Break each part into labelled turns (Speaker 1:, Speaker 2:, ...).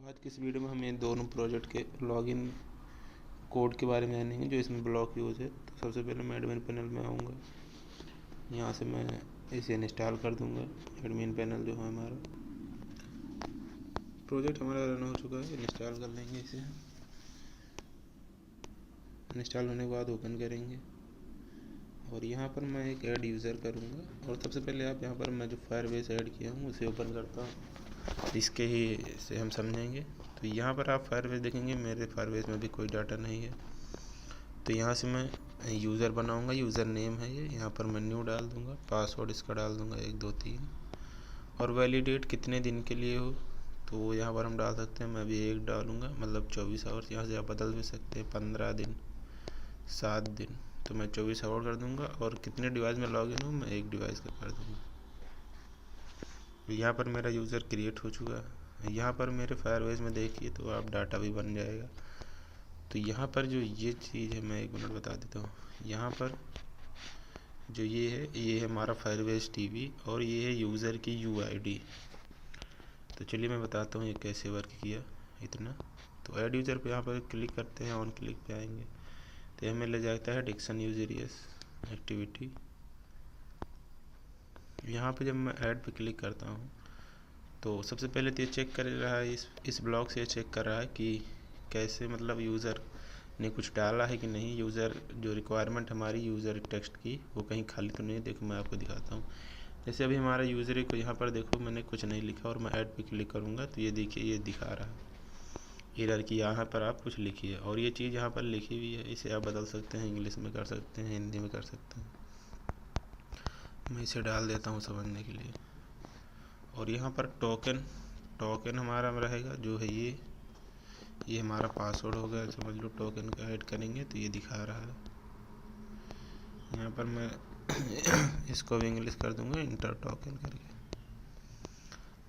Speaker 1: आज की इस वीडियो में हम इन दोनों प्रोजेक्ट के लॉगिन कोड के बारे में जानेंगे जो इसमें ब्लॉक यूज़ है। तो सबसे पहले मैं एडमिन पैनल में आऊँगा, यहाँ से मैं इसे इंस्टॉल कर दूँगा। एडमिन पैनल जो है हमारा प्रोजेक्ट हमारा रन हो चुका है, इंस्टॉल कर लेंगे इसे। इंस्टॉल होने के बाद ओपन करेंगे और यहाँ पर मैं एक ऐड यूज़र करूँगा। और सबसे पहले आप यहाँ पर मैं जो फायरबेस ऐड किया हूँ उसे ओपन करता हूँ, इसके ही से हम समझेंगे। तो यहाँ पर आप फायरबेस देखेंगे, मेरे फायरबेस में भी कोई डाटा नहीं है। तो यहाँ से मैं यूज़र बनाऊँगा, यूज़र नेम है ये, यहाँ पर मैं न्यू डाल दूँगा, पासवर्ड इसका डाल दूँगा 1 2 3 और वैलिडेट कितने दिन के लिए हो तो यहाँ पर हम डाल सकते हैं। मैं भी 1 डालूँगा, मतलब 24 आवर्स। यहाँ से आप बदल भी सकते हैं, 15 दिन, 7 दिन। तो मैं 24 आवर कर दूंगा। और कितने डिवाइस में लॉगिन हूँ, मैं 1 डिवाइस का कर दूंगा। यहाँ पर मेरा यूज़र क्रिएट हो चुका है। यहाँ पर मेरे फायरबेस में देखिए तो आप डाटा भी बन जाएगा। तो यहाँ पर जो ये चीज़ है, मैं 1 मिनट बता देता हूँ। यहाँ पर जो ये है हमारा फायरबेस टीवी और ये है यूज़र की यूआईडी। तो चलिए मैं बताता हूँ ये कैसे वर्क किया इतना। तो ऐड यूज़र पे यहाँ पर क्लिक करते हैं, ऑन क्लिक पे आएंगे तो हमें ले जाता है डिक्शन यूजरियस एक्टिविटी। यहाँ पे जब मैं ऐड पे क्लिक करता हूँ तो सबसे पहले तो ये चेक कर रहा है, इस ब्लॉक से चेक कर रहा है कि कैसे, मतलब यूज़र ने कुछ डाला है कि नहीं। यूज़र जो रिक्वायरमेंट हमारी यूज़र टेक्स्ट की वो कहीं खाली तो नहीं। देखो मैं आपको दिखाता हूँ। जैसे अभी हमारा यूज़र को यहाँ पर देखो मैंने कुछ नहीं लिखा और मैं ऐड पे क्लिक करूँगा तो ये देखिए ये दिखा रहा है एरर की, यहाँ पर आप कुछ लिखिए। और ये चीज़ यहाँ पर लिखी हुई है, इसे आप बदल सकते हैं, इंग्लिश में कर सकते हैं, हिंदी में कर सकते हैं। मैं इसे डाल देता हूँ समझने के लिए। और यहाँ पर टोकन हमारा रहेगा जो है ये हमारा पासवर्ड होगा, समझ लो। टोकन का ऐड करेंगे तो ये दिखा रहा है। यहाँ पर मैं इसको भी इंग्लिश कर दूँगा, इंटर टोकन करके।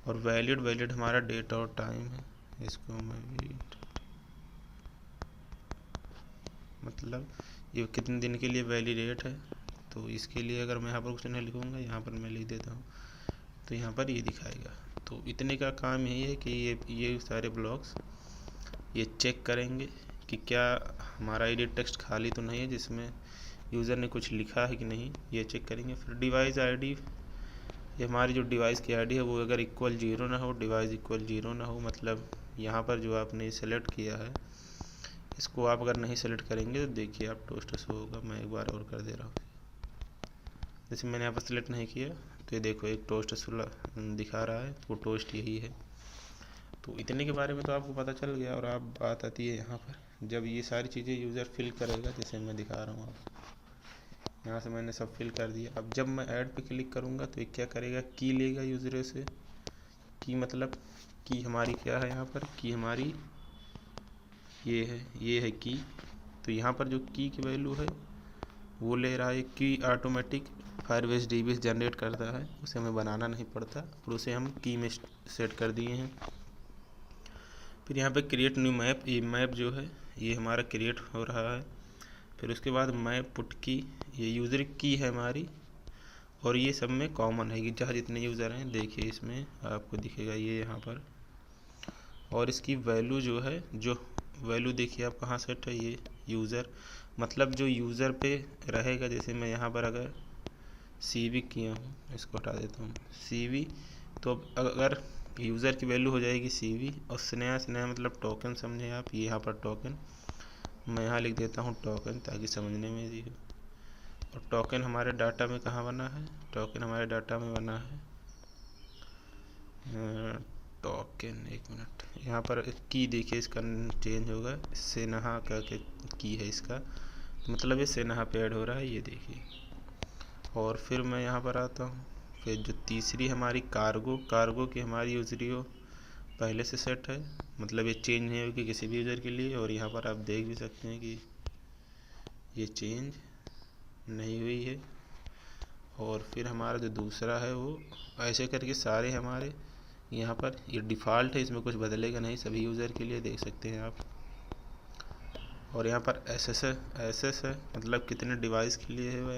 Speaker 1: और वैलिड हमारा डेट और टाइम है, इसको मैं भी मतलब ये कितने दिन के लिए वैलिडेट है। तो इसके लिए अगर मैं यहाँ पर कुछ नहीं लिखूँगा, यहाँ पर मैं लिख देता हूँ तो यहाँ पर ये दिखाएगा। तो इतने का काम यही है कि ये सारे ब्लॉक्स ये चेक करेंगे कि क्या हमारा एडिट टेक्स्ट खाली तो नहीं है, जिसमें यूज़र ने कुछ लिखा है कि नहीं, ये चेक करेंगे। फिर डिवाइस आईडी, ये हमारी जो डिवाइस की आईडी है वो अगर इक्वल 0 ना हो, डिवाइस इक्वल 0 ना हो, मतलब यहाँ पर जो आपने सेलेक्ट किया है इसको आप अगर नहीं सेलेक्ट करेंगे तो देखिए आप टोस्ट शो होगा। मैं एक बार और कर दे रहा हूँ। जैसे मैंने यहाँ पर सेलेक्ट नहीं किया तो ये देखो एक टोस्ट दिखा रहा है, वो टोस्ट यही है। तो इतने के बारे में तो आपको पता चल गया। और आप बात आती है यहाँ पर, जब ये सारी चीज़ें यूज़र फिल करेगा, जैसे मैं दिखा रहा हूँ आप, यहाँ से मैंने सब फिल कर दिया। अब जब मैं ऐड पे क्लिक करूँगा तो ये क्या करेगा, की लेगा यूज़र से। की मतलब की हमारी क्या है, यहाँ पर की हमारी ये है की। तो यहाँ पर जो की वैल्यू है वो ले रहा है। की ऑटोमेटिक फायरबेस डीबी जनरेट करता है, उसे हमें बनाना नहीं पड़ता और उसे हम की में सेट कर दिए हैं। फिर यहाँ पे क्रिएट न्यू मैप, ये मैप जो है ये हमारा क्रिएट हो रहा है। फिर उसके बाद मैप पुट की, ये यूज़र की है हमारी और ये सब में कॉमन है कि जहाँ जितने यूज़र हैं देखिए इसमें आपको दिखेगा ये यहाँ पर। और इसकी वैल्यू जो है, जो वैल्यू देखिए आप कहाँ सेट है, ये यूज़र, मतलब जो यूज़र पे रहेगा। जैसे मैं यहाँ पर अगर CV किया हूँ, इसको हटा देता हूँ CV, तो अगर यूज़र की वैल्यू हो जाएगी CV और स्नेहा मतलब टोकन समझे आप, ये यहाँ पर टोकन, मैं यहाँ लिख देता हूँ टोकन ताकि समझने में दी हो। और टोकन हमारे डाटा में कहाँ बना है, टोकन हमारे डाटा में बना है टोकन, 1 मिनट, यहाँ पर की देखिए इसका चेंज होगा, सेनहा का की है इसका, मतलब ये सेनहा पे ऐड हो रहा है, ये देखिए। और फिर मैं यहाँ पर आता हूँ। फिर जो तीसरी हमारी कार्गो की हमारी यूजरियो पहले से सेट है, मतलब ये चेंज नहीं होगी किसी भी यूज़र के लिए। और यहाँ पर आप देख भी सकते हैं कि ये चेंज नहीं हुई है। और फिर हमारा जो दूसरा है वो ऐसे करके सारे हमारे यहाँ पर ये डिफ़ॉल्ट है, इसमें कुछ बदलेगा नहीं सभी यूज़र के लिए, देख सकते हैं आप। और यहाँ पर एस है, मतलब कितने डिवाइस के लिए है वो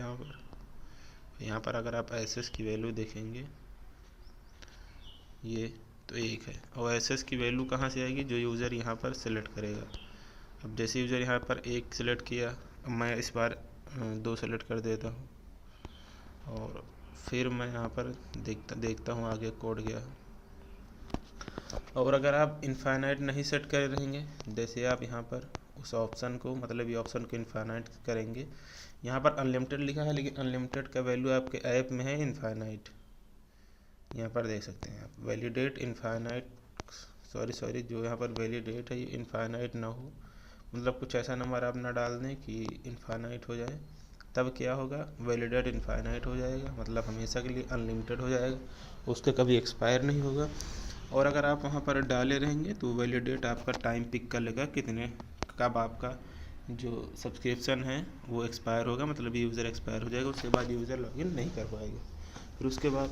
Speaker 1: यहाँ पर अगर आप एस की वैल्यू देखेंगे ये, तो 1 है। और एसएस की वैल्यू कहाँ से आएगी, जो यूज़र यहाँ पर सेलेक्ट करेगा। अब जैसे यूज़र यहाँ पर 1 सेलेक्ट किया, अब मैं इस बार 2 सेलेक्ट कर देता हूँ और फिर मैं यहाँ पर देखता हूँ आगे कोड गया। और अगर आप इनफाइनाइट नहीं सेट कर रहेंगे, जैसे आप यहाँ पर उस ऑप्शन को, मतलब ये ऑप्शन को इनफाइनाइट करेंगे, यहाँ पर अनलिमिटेड लिखा है लेकिन अनलिमिटेड का वैल्यू आपके ऐप में है इनफाइनाइट। यहाँ पर देख सकते हैं आप वैलिडेट इनफाइनाइट, सॉरी जो यहाँ पर वैलिडेट है ये इनफाइनाइट ना हो, मतलब कुछ ऐसा नंबर आप ना डाल दें कि इनफाइनाइट हो जाए, तब क्या होगा, वैलिडेट इनफाइनाइट हो जाएगा, मतलब हमेशा के लिए अनलिमिटेड हो जाएगा, उसका कभी एक्सपायर नहीं होगा। और अगर आप वहाँ पर डाले रहेंगे तो वैलिडेट आपका टाइम पिक कर लेगा कितने कब आपका जो सब्सक्रिप्शन है वो एक्सपायर होगा, मतलब यूज़र एक्सपायर हो जाएगा, उसके बाद यूज़र लॉगिन नहीं कर पाएगा। फिर उसके बाद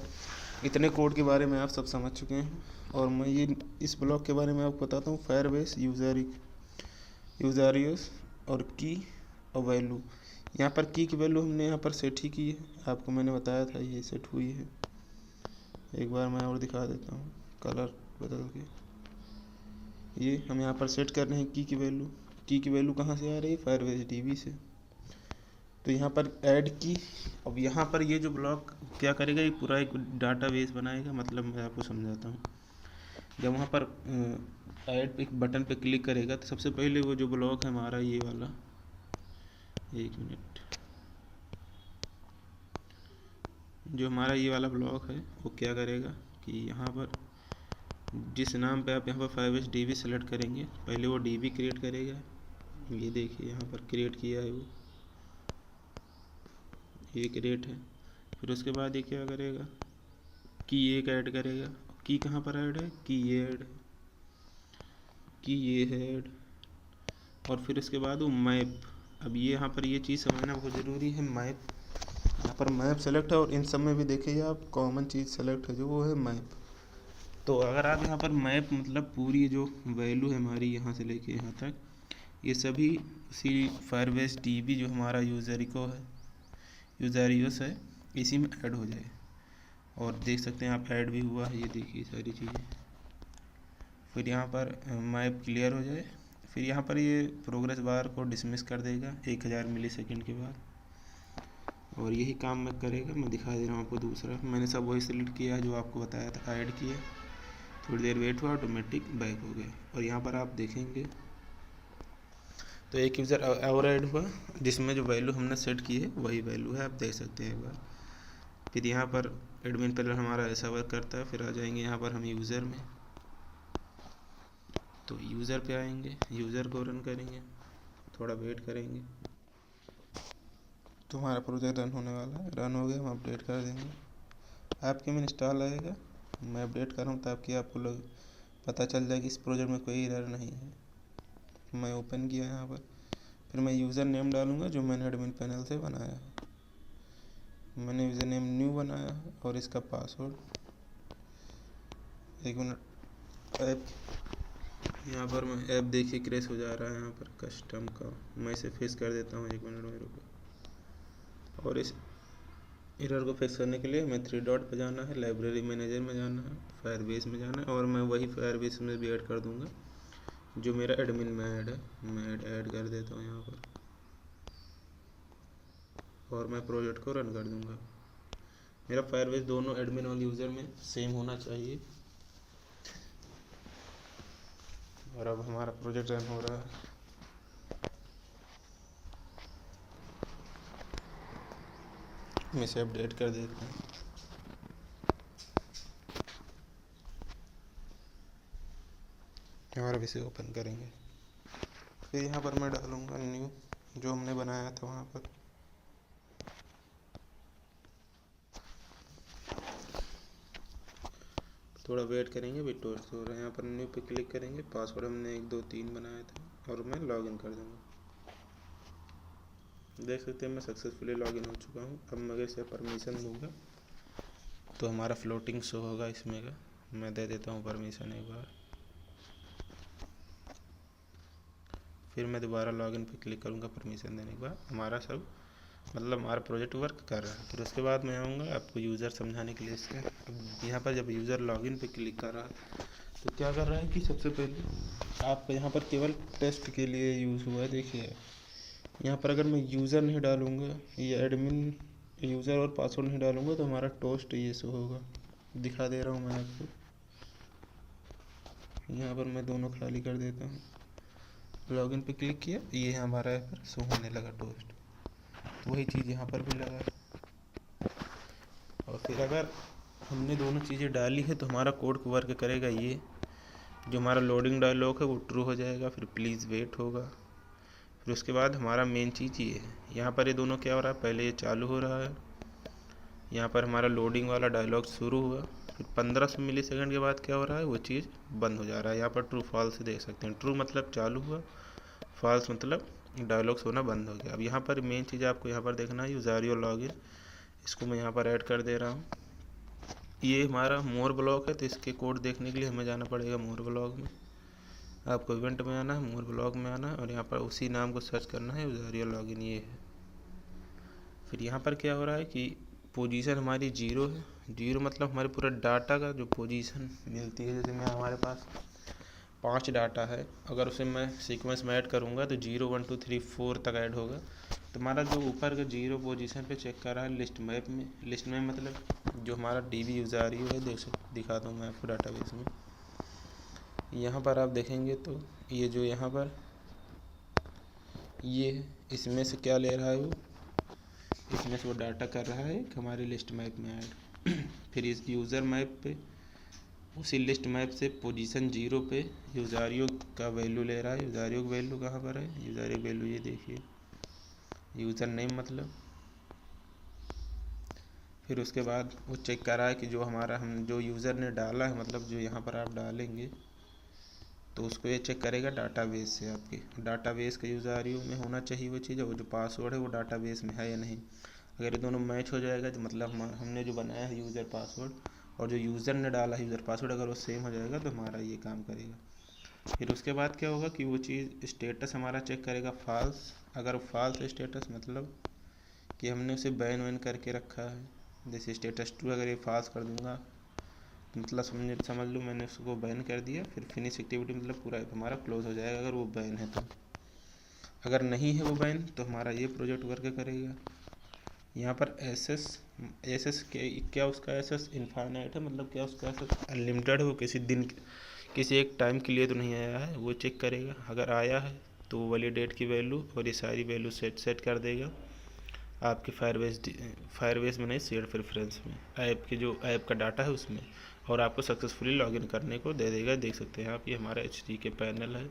Speaker 1: इतने कोड के बारे में आप सब समझ चुके हैं, और मैं ये इस ब्लॉक के बारे में आपको बताता हूँ। फायरबेस यूज़रियस और की और वैल्यू, यहाँ पर की वैल्यू हमने यहाँ पर सेट ही की है, आपको मैंने बताया था ये सेट हुई है। एक बार मैं और दिखा देता हूँ कलर बदल के, ये हम यहाँ पर सेट कर रहे हैं की वैल्यू कहाँ से आ रही है, फायरबेस डीबी से। तो यहाँ पर ऐड की, अब यहाँ पर ये जो ब्लॉक क्या करेगा, ये पूरा एक डाटाबेस बनाएगा, मतलब मैं आपको समझाता हूँ। जब वहाँ पर ऐड एक बटन पे क्लिक करेगा तो सबसे पहले वो जो ब्लॉक है हमारा ये वाला, 1 मिनट, जो हमारा ये वाला ब्लॉक है वो क्या करेगा कि यहाँ पर जिस नाम पे आप यहाँ पर फायरबेस डीबी सेलेक्ट करेंगे, पहले वो डीबी क्रिएट करेगा। ये देखिए यहाँ पर क्रिएट किया है वो, ये क्रिएट है। फिर उसके बाद ये क्या करेगा कि एक ऐड करेगा। की कहाँ पर ऐड है, की ये ऐड है, की ये है ऐड। और फिर उसके बाद वो मैप, अब ये यहाँ पर ये चीज़ समझना बहुत ज़रूरी है, मैप, यहाँ पर मैप सेलेक्ट है और इन सब में भी देखिए आप कॉमन चीज़ सेलेक्ट है जो वो है मैप। तो अगर आप यहाँ पर मैप, मतलब पूरी जो वैल्यू है हमारी यहाँ से लेके यहाँ तक, ये सभी उसी फायरबेस डीबी जो हमारा यूज़रियस है इसी में ऐड हो जाए। और देख सकते हैं आप ऐड भी हुआ है, ये देखिए सारी चीज़ें। फिर यहाँ पर मैप क्लियर हो जाए, फिर यहाँ पर ये प्रोग्रेस बार को डिसमिस कर देगा 1000 मिलीसेकंड के बाद, और यही काम मैं करेगा। मैं दिखा दे रहा हूँ आपको दूसरा, मैंने सब वही सेलेक्ट किया है जो आपको बताया था, ऐड किया, थोड़ी देर वेट हुआ, ऑटोमेटिक बैक हो गया। और यहाँ पर आप देखेंगे तो एक यूज़र और ऐड हुआ जिसमें जो वैल्यू हमने सेट की है वही वैल्यू है, आप देख सकते हैं एक बार। फिर यहाँ पर एडमिन पैनल हमारा ऐसा वर्क करता है। फिर आ जाएंगे यहाँ पर हम यूज़र में, तो यूज़र पे आएंगे, यूज़र को रन करेंगे, थोड़ा वेट करेंगे तो हमारा प्रोजेक्ट रन होने वाला है। रन हो गया, हम अपडेट कर देंगे, आपके में इंस्टॉल आएगा। मैं अपडेट कर रहा हूँ ताकि आपको लोग पता चल जाए कि इस प्रोजेक्ट में कोई एरर नहीं है। मैं ओपन किया यहाँ पर, फिर मैं यूज़र नेम डालूँगा जो मैंने एडमिन पैनल से बनाया है। मैंने यूज़र नेम न्यू बनाया है और इसका पासवर्ड, 1 मिनट, ऐप, यहाँ पर मैं ऐप देखिए क्रैश हो जा रहा है यहाँ पर कस्टम का, मैं इसे फिक्स कर देता हूँ 1 मिनट में रुको। और इस एरर को फिक्स करने के लिए हमें 3 डॉट पर जाना है, लाइब्रेरी मैनेजर में जाना है, फायरबेस में जाना है, और मैं वही फायरबेस में भी ऐड कर दूंगा जो मेरा एडमिन में ऐड है। मैं ऐड कर देता हूँ यहाँ पर, और मैं प्रोजेक्ट को रन कर दूंगा। मेरा फायरबेस दोनों एडमिन और यूज़र में सेम होना चाहिए। और अब हमारा प्रोजेक्ट रन हो रहा है। मैं इसे अपडेट कर देता हूँ। और अब इसे ओपन करेंगे, फिर यहाँ पर मैं डालूँगा न्यू जो हमने बनाया था वहाँ पर। थोड़ा वेट करेंगे, विटोर हो रहा है। यहाँ पर न्यू पे क्लिक करेंगे, पासवर्ड हमने 1 2 3 बनाया था और मैं लॉगिन कर दूँगा। देख सकते हैं मैं सक्सेसफुली लॉगिन हो चुका हूँ। अब मैं इसे परमिशन दूँगा तो हमारा फ्लोटिंग शो होगा इसमें का। मैं दे देता हूँ परमिशन एक बार, फिर मैं दोबारा लॉगिन पे क्लिक करूँगा परमिशन देने के बाद। हमारा सब मतलब हमारा प्रोजेक्ट वर्क कर रहा है। फिर उसके बाद मैं आऊँगा आपको यूज़र समझाने के लिए इसके। अब यहाँ पर जब यूज़र लॉगिन पे क्लिक कर रहा है तो क्या कर रहा है कि सबसे पहले आपका यहाँ पर केवल टेस्ट के लिए यूज़ हुआ है। देखिए यहाँ पर अगर मैं यूज़र नहीं डालूँगा, ये एडमिन यूज़र और पासवर्ड नहीं डालूँगा तो हमारा टोस्ट ये शो होगा। दिखा दे रहा हूँ मैं आपको। यहाँ पर मैं दोनों खाली कर देता हूँ। लॉगिन पे क्लिक किया, ये हमारा यहाँ पर शो होने लगा टोस्ट। तो वही चीज़ यहाँ पर भी लगा। और फिर अगर हमने दोनों चीज़ें डाली है तो हमारा कोड वर्क करेगा। ये जो हमारा लोडिंग डायलॉग है वो ट्रू हो जाएगा, फिर प्लीज़ वेट होगा। फिर उसके बाद हमारा मेन चीज़ ये है, यहाँ पर ये दोनों क्या हो रहा है, पहले ये चालू हो रहा है, यहाँ पर हमारा लोडिंग वाला डायलॉग शुरू हुआ, फिर 1500 मिली सेकेंड के बाद क्या हो रहा है, वो चीज़ बंद हो जा रहा है। यहाँ पर ट्रू फॉल्स देख सकते हैं। ट्रू मतलब चालू हुआ, फॉल्स मतलब डायलॉग्स होना बंद हो गया। अब यहाँ पर मेन चीज़ आपको यहाँ पर देखना है यूज़र लॉगिन, इसको मैं यहाँ पर ऐड कर दे रहा हूँ। ये हमारा मोर ब्लॉक है, तो इसके कोड देखने के लिए हमें जाना पड़ेगा मोर ब्लॉक में। आपको इवेंट में आना है, मोर ब्लॉक में आना है और यहाँ पर उसी नाम को सर्च करना है, यूज़र लॉगिन ये है। फिर यहाँ पर क्या हो रहा है कि पोजीशन हमारी 0 है। 0 मतलब हमारे पूरा डाटा का जो पोजीशन मिलती है, जैसे मैं हमारे पास 5 डाटा है, अगर उसे मैं सीक्वेंस में ऐड करूँगा तो 0 1 2 3 4 तक ऐड होगा। तो हमारा जो ऊपर का 0 पोजीशन पे चेक कर रहा है लिस्ट मैप में। लिस्ट में मतलब जो हमारा DB यूज़र है, दिखा दूँ मैं आपको डाटाबेस में। यहाँ पर आप देखेंगे तो ये जो यहाँ पर ये है, इसमें से क्या ले रहा है वो, इसमें से वो डाटा कर रहा है हमारे लिस्ट मैप में ऐड। फिर इस यूज़र मैप पे उसी लिस्ट मैप से पोजीशन 0 पे यूज़ारियो का वैल्यू ले रहा है। यूज़ारियो का वैल्यू कहाँ पर है, यूज़ारियो वैल्यू ये देखिए, यूज़र नेम मतलब। फिर उसके बाद वो चेक कर रहा है कि जो हमारा हम जो यूज़र ने डाला है, मतलब जो यहाँ पर आप डालेंगे तो उसको ये चेक करेगा डाटाबेस से। आपके डाटाबेस का यूज़ारियो में होना चाहिए वो चीज़, और जो पासवर्ड है वो डाटाबेस में है या नहीं। अगर ये दोनों मैच हो जाएगा तो मतलब हमने जो बनाया है यूज़र पासवर्ड और जो यूज़र ने डाला है यूज़र पासवर्ड, अगर वो सेम हो जाएगा तो हमारा ये काम करेगा। फिर उसके बाद क्या होगा कि वो चीज़ स्टेटस हमारा चेक करेगा फॉल्स। अगर फॉल्स स्टेटस मतलब कि हमने उसे बैन वैन करके रखा है, जैसे स्टेटस 2 अगर ये फॉल्स कर दूंगा मतलब समझ लो मैंने उसको बैन कर दिया। फिर फिनिश एक्टिविटी मतलब पूरा हमारा क्लोज हो जाएगा अगर वो बैन है तो। अगर नहीं है वो बैन तो हमारा ये प्रोजेक्ट वर्क करेगा। यहाँ पर एसएस क्या उसका एसएस इनफाइनाइट है, मतलब क्या उसका एसएस अनलिमिटेड है, वो किसी दिन किसी एक टाइम के लिए तो नहीं आया है, वो चेक करेगा। अगर आया है तो वो वाली डेट की वैल्यू और ये सारी वैल्यू सेट कर देगा आपके फायरबेस में नहीं, शेयर प्रेफरेंस में, ऐप के जो ऐप का डाटा है उसमें, और आपको सक्सेसफुली लॉगिन करने को दे देगा। देख सकते हैं आप, ये हमारा HTTP पैनल है,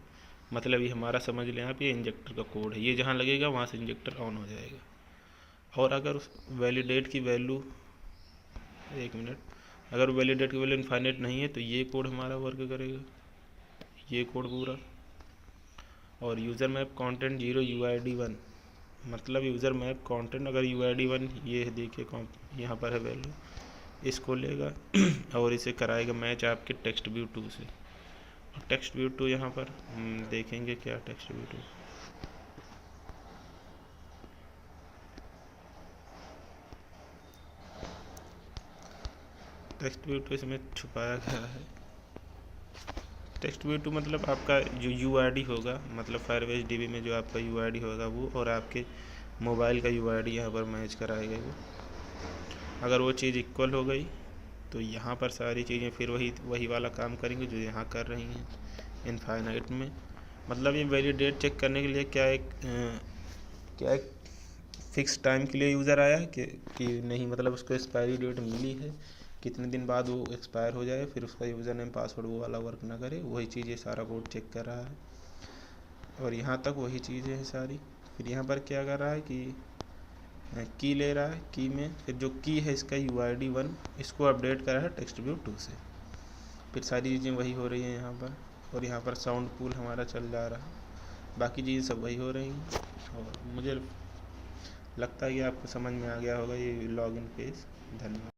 Speaker 1: मतलब ये हमारा समझ लें आप, ये इंजेक्टर का कोड है। ये जहाँ लगेगा वहाँ से इंजेक्टर ऑन हो जाएगा। और अगर उस वैलिडेट की वैल्यू, एक मिनट, अगर वैलिडेट की वैल्यू इनफाइनाइट नहीं है तो ये कोड हमारा वर्क करेगा, ये कोड पूरा। और यूज़र मैप कंटेंट 0 UID 1 मतलब यूज़र मैप कंटेंट, अगर UID 1 ये है, देखिए यहाँ पर है वैल्यू, इसको लेगा और इसे कराएगा मैच आपके टेक्स्ट व्यू 2 से। और टेक्स्ट व्यू 2 यहाँ पर देखेंगे क्या टेक्स्ट व्यू 2, टेक्स्ट व्यू 2 इसमें छुपाया गया है। टेक्स्ट व्यू 2 मतलब आपका जो UID होगा, मतलब फायरबेस DB में जो आपका UID होगा वो, और आपके मोबाइल का UID यहाँ पर मैच कराएगा वो। अगर वो चीज़ इक्वल हो गई तो यहाँ पर सारी चीज़ें फिर वही वाला काम करेंगे जो यहाँ कर रही हैं इनफाइनाइट में। मतलब ये वैलिडेट चेक करने के लिए क्या एक फिक्स टाइम के लिए यूज़र आया है कि नहीं, मतलब उसको एक्सपायरी डेट मिली है, कितने दिन बाद वो एक्सपायर हो जाए, फिर उसका यूज़र नेम पासवर्ड वो वाला वर्क ना करे, वही चीज़ ये सारा कोड चेक कर रहा है। और यहाँ तक वही चीज़ें हैं सारी। फिर यहाँ पर क्या कर रहा है कि की ले रहा है, की में फिर जो की है इसका UID 1, इसको अपडेट कर रहा है टेक्स्ट व्यू 2 से। फिर सारी चीज़ें वही हो रही हैं यहाँ पर। और यहाँ पर साउंड पूल हमारा चल जा रहा है, बाकी चीज़ें सब वही हो रही हैं। और मुझे लगता है कि आपको समझ में आ गया होगा ये लॉगिन पेज। धन्यवाद।